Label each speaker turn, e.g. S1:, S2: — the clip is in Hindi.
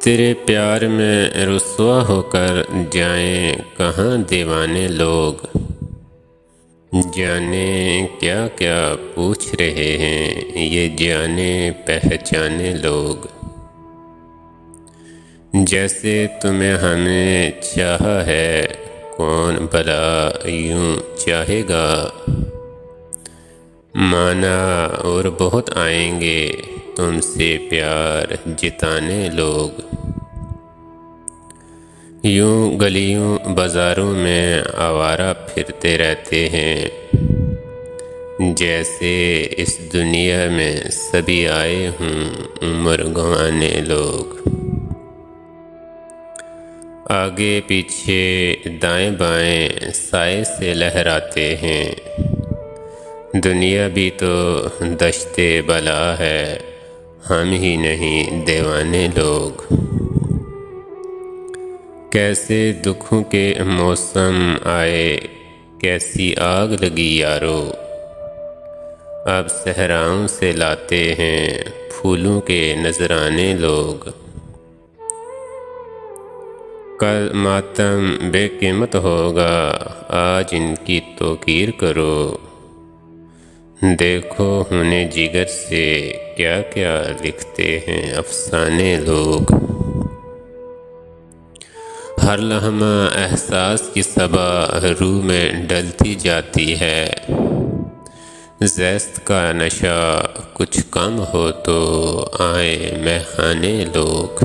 S1: तेरे प्यार में रुस्वा होकर जाएं कहाँ दीवाने लोग। जाने क्या क्या पूछ रहे हैं ये जाने पहचाने लोग। जैसे तुम्हें हमें चाहा है कौन भला यूं चाहेगा। माना और बहुत आएंगे तुमसे प्यार जिताने लोग। यूं गलियों बाज़ारों में आवारा फिरते रहते हैं जैसे इस दुनिया में सभी आए हों उम्र गंवाने लोग। आगे पीछे दाएं बाएं साए से लहराते हैं। दुनिया भी तो दश्ते बला है हम ही नहीं दीवाने लोग। कैसे दुखों के मौसम आए कैसी आग लगी यारो। अब सहराओं से लाते हैं फूलों के नजराने लोग। कल मातम बेकीमत होगा आज इनकी तौकीर करो। देखो उन्हें जिगर से क्या क्या लिखते हैं अफसाने लोग। हर लम्हा एहसास की सबा रूह में डलती जाती है। ज़ैस्त का नशा कुछ कम हो तो आए महआने लोग।